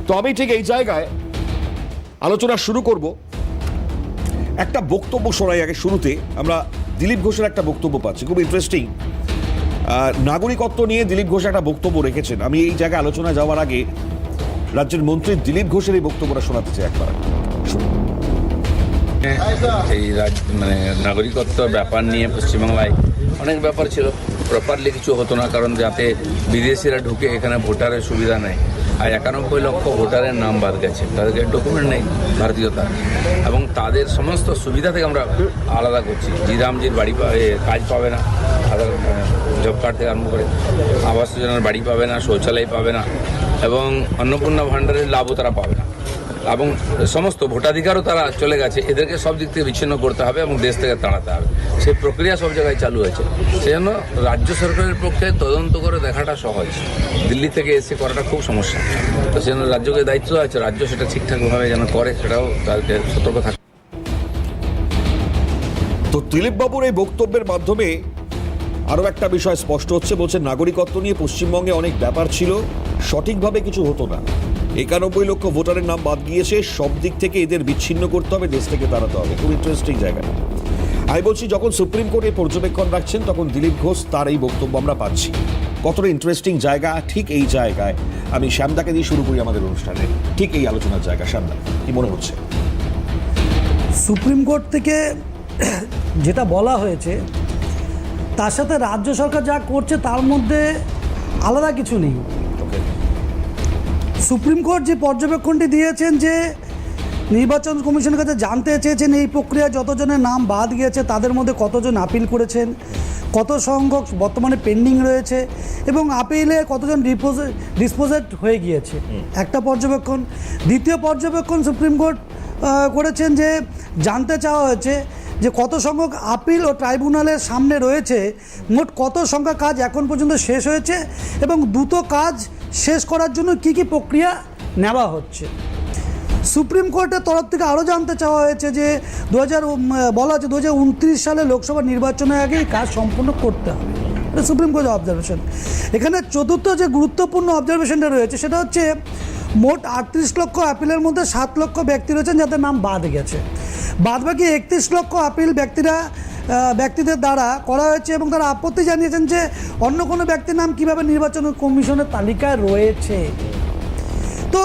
তো আমি ঠিক এই জায়গায় আলোচনা শুরু করব। একটা বক্তব্য শোনাই আগে শুরুতে। আমরা দিলীপ ঘোষের একটা বক্তব্য পাচ্ছি, খুব ইন্টারেস্টিং। নাগরিকত্ব নিয়ে দিলীপ ঘোষ একটা বক্তব্য রেখেছেন। আমি এই জায়গায় আলোচনা যাওয়ার আগে রাজ্যের মন্ত্রী দিলীপ ঘোষের এই বক্তব্যটা শোনাতে চাই একবার। এই মানে নাগরিকত্ব ব্যাপার নিয়ে পশ্চিমবাংলায় অনেক ব্যাপার ছিল, প্রপারলি কিছু হতো না, কারণ যাতে বিদেশিরা ঢুকে এখানে ভোটারের সুবিধা নেই। আর 91 লক্ষ ভোটারের নাম বাদ গেছে, তাদেরকে ডকুমেন্ট নেই ভারতীয়তা, এবং তাদের সমস্ত সুবিধা থেকে আমরা আলাদা করছি। জিরামজির বাড়ি কাজ পাবে না, আধার জব কার্ড থেকে আরম্ভ করে আবাস যোজনার বাড়ি পাবে না, শৌচালয় পাবে না, এবং অন্নপূর্ণা ভাণ্ডারের লাভও তারা পাবে না, এবং সমস্ত ভোটাধিকারও তারা চলে গেছে। এদেরকে সব দিক থেকে বিচ্ছিন্ন করতে হবে এবং দেশ থেকে তাড়াতে হবে। সেই প্রক্রিয়া সব জায়গায় চালু হয়েছে। সেই জন্য রাজ্য সরকারের পক্ষে তদন্ত করে দেখাটা সহজ, দিল্লি থেকে এসে করাটা খুব সমস্যা। তো সেই জন্য রাজ্যকে দায়িত্ব আছে, রাজ্য সেটা ঠিকঠাকভাবে যেন করে, সেটাও তাদেরকে সতর্ক থাকে। তো দিলীপ বাবুর এই বক্তব্যের মাধ্যমে আরও একটা বিষয় স্পষ্ট হচ্ছে। বলছে নাগরিকত্ব নিয়ে পশ্চিমবঙ্গে অনেক ব্যাপার ছিল, সঠিকভাবে কিছু হতো না। 91 লক্ষ ভোটারের নাম বাদ গিয়েছে, সব দিক থেকে এদের বিচ্ছিন্ন করতে হবে, দেশ থেকে তাড়াতে হবে। খুব ইন্টারেস্টিং জায়গা। আমি বলছি, যখন সুপ্রিম কোর্টে পর্যবেক্ষণ রাখছেন তখন দিলীপ ঘোষ তার এই বক্তব্য আমরা পাচ্ছি। কতটা ইন্টারেস্টিং জায়গা। ঠিক এই জায়গায় আমি শ্যামদাকে দিয়ে শুরু করি আমাদের অনুষ্ঠানে। ঠিক এই আলোচনার জায়গা। শ্যামদা, কি মনে হচ্ছে? সুপ্রিম কোর্ট থেকে যেটা বলা হয়েছে তার সাথে রাজ্য সরকার যা করছে তার মধ্যে আলাদা কিছু নেই। সুপ্রিম কোর্ট যে পর্যবেক্ষণটি দিয়েছেন, যে নির্বাচন কমিশনের কাছে জানতে চেয়েছেন এই প্রক্রিয়া যতজনের নাম বাদ গিয়েছে তাদের মধ্যে কতজন আপিল করেছেন, কত সংখ্যক বর্তমানে পেন্ডিং রয়েছে, এবং আপিলে কতজন ডিসপোজেড হয়ে গিয়েছে, একটা পর্যবেক্ষণ। দ্বিতীয় পর্যবেক্ষণ সুপ্রিম কোর্ট করেছেন যে জানতে চাওয়া হয়েছে যে কত সংখ্যক আপিল ও ট্রাইব্যুনালের সামনে রয়েছে, মোট কত সংখ্যা কাজ এখন পর্যন্ত শেষ হয়েছে, এবং দ্রুত কাজ শেষ করার জন্য কী কী প্রক্রিয়া নেওয়া হচ্ছে। সুপ্রিম কোর্টের তরফ থেকে আরও জানতে চাওয়া হয়েছে যে বলা হচ্ছে 2029 সালে লোকসভা নির্বাচনের আগেই কাজ সম্পূর্ণ করতে হবে। এটা সুপ্রিম কোর্টের অবজারভেশন। এখানে চতুর্থ যে গুরুত্বপূর্ণ অবজারভেশনটা রয়েছে সেটা হচ্ছে মোট 38 লক্ষ আপিলের মধ্যে 7 লক্ষ ব্যক্তি রয়েছেন যাদের নাম বাদ গেছে। বাদবাকি 31 লক্ষ আপিল ব্যক্তিদের দ্বারা করা হয়েছে, এবং তারা আপত্তি জানিয়েছেন যে অন্য কোনো ব্যক্তির নাম কীভাবে নির্বাচন কমিশনের তালিকায় রয়েছে। তো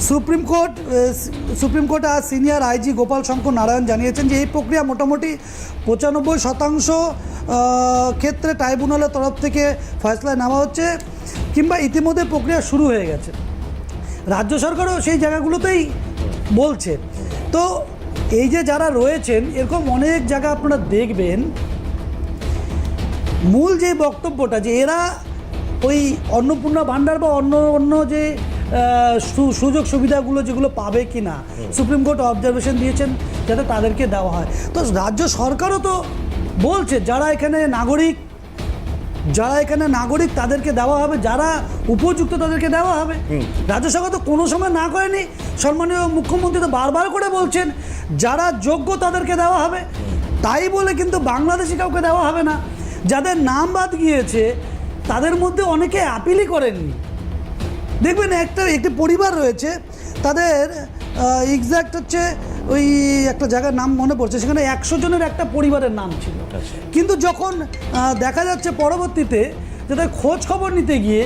সুপ্রিম কোর্ট আজ সিনিয়র আইজি গোপাল শঙ্কর নারায়ণ জানিয়েছেন যে এই প্রক্রিয়া মোটামুটি 95% ক্ষেত্রে ট্রাইব্যুনালের তরফ থেকে ফয়সলা নেওয়া হচ্ছে, কিংবা ইতিমধ্যে প্রক্রিয়া শুরু হয়ে গেছে। রাজ্য সরকারও সেই জায়গাগুলোতেই বলছে। তো এই যে যারা রয়েছেন, এরকম অনেক জায়গা আপনারা দেখবেন, মূল যে বক্তব্যটা যে এরা ওই অন্নপূর্ণা ভাণ্ডার বা অন্য যে সুযোগ সুবিধাগুলো যেগুলো পাবে কি না, সুপ্রিম কোর্ট অবজারভেশন দিয়েছেন যাতে তাদেরকে দেওয়া হয়। তো রাজ্য সরকারও তো বলছে যারা এখানে নাগরিক তাদেরকে দেওয়া হবে, যারা উপযুক্ত তাদেরকে দেওয়া হবে। রাজ্য সরকার তো কোনো সময় না করেনি। সম্মানীয় মুখ্যমন্ত্রী তো বারবার করে বলছেন যারা যোগ্য তাদেরকে দেওয়া হবে। তাই বলে কিন্তু বাংলাদেশি কাউকে দেওয়া হবে না। যাদের নাম বাদ গিয়েছে তাদের মধ্যে অনেকে আপিলই করেননি। দেখবেন একটি পরিবার রয়েছে, তাদের এক্স্যাক্ট হচ্ছে ওই একটা জায়গার নাম মনে পড়ছে, সেখানে 100 জনের একটা পরিবারের নাম ছিল। কিন্তু যখন দেখা যাচ্ছে পরবর্তীতে যাদের খোঁজ খবর নিতে গিয়ে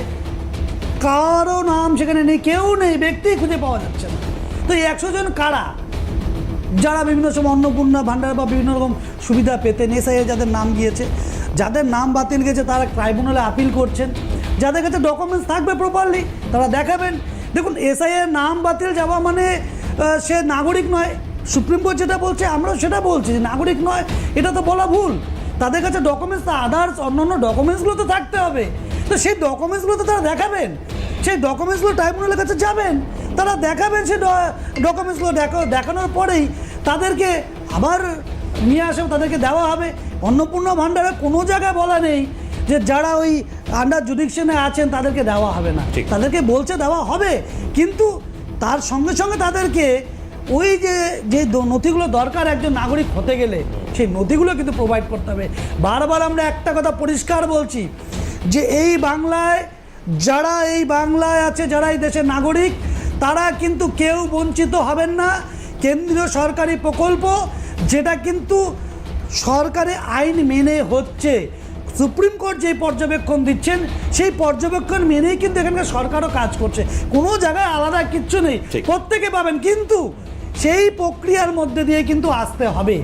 কারো নাম সেখানে নেই, কেউ নেই, ব্যক্তি খুঁজে পাওয়া যাচ্ছে না। তো এই 100 জন কারা? যারা বিভিন্ন সময় অন্নপূর্ণা ভাণ্ডার বা বিভিন্ন রকম সুবিধা পেতেন, এসআইয়ে যাদের নাম গিয়েছে, যাদের নাম বাতিল গেছে তারা ট্রাইব্যুনালে আপিল করছেন। যাদের কাছে ডকুমেন্টস থাকবে প্রপারলি তারা দেখাবেন। দেখুন, এসআইয়ের নাম বাতিল যাওয়া মানে সে নাগরিক নয়। সুপ্রিম কোর্ট যেটা বলছে আমরাও সেটা বলছি যে নাগরিক নয়, এটা তো বলা ভুল। তাদের কাছে ডকুমেন্টস, আদার্স অন্যান্য ডকুমেন্টসগুলো তো থাকতে হবে। তো সেই ডকুমেন্টসগুলো তো তারা দেখাবেন, সেই ডকুমেন্টসগুলো ট্রাইব্যুনালের কাছে যাবেন, তারা দেখাবেন। সেই ডকুমেন্টসগুলো দেখানোর পরেই তাদেরকে আবার নিয়ে আসে, তাদেরকে দেওয়া হবে। অন্নপূর্ণা ভাণ্ডারে কোনো জায়গায় বলা নেই যে যারা ওই আন্ডার জুডিকশনে আছেন তাদেরকে দেওয়া হবে না। তাদেরকে বলছে দেওয়া হবে, কিন্তু তার সঙ্গে সঙ্গে তাদেরকে ওই যে নথিগুলো দরকার একজন নাগরিক হতে গেলে, সেই নথিগুলো কিন্তু প্রোভাইড করতে হবে। বারবার আমরা একটা কথা পরিষ্কার বলছি যে এই বাংলায় যারা আছে, যারা এই দেশের নাগরিক, তারা কিন্তু কেউ বঞ্চিত হবেন না। কেন্দ্রীয় সরকারি প্রকল্প যেটা কিন্তু সরকারি আইন মেনে হচ্ছে, সুপ্রিম কোর্ট যে পর্যবেক্ষণ দিচ্ছেন সেই পর্যবেক্ষণ মেনেই কিন্তু এখানকার সরকারও কাজ করছে, কোনো জায়গায় আলাদা কিচ্ছু নেই, ঠিক। প্রত্যেকে পাবেন, কিন্তু সেই প্রক্রিয়ার মধ্যে দিয়ে কিন্তু আসতে হবে।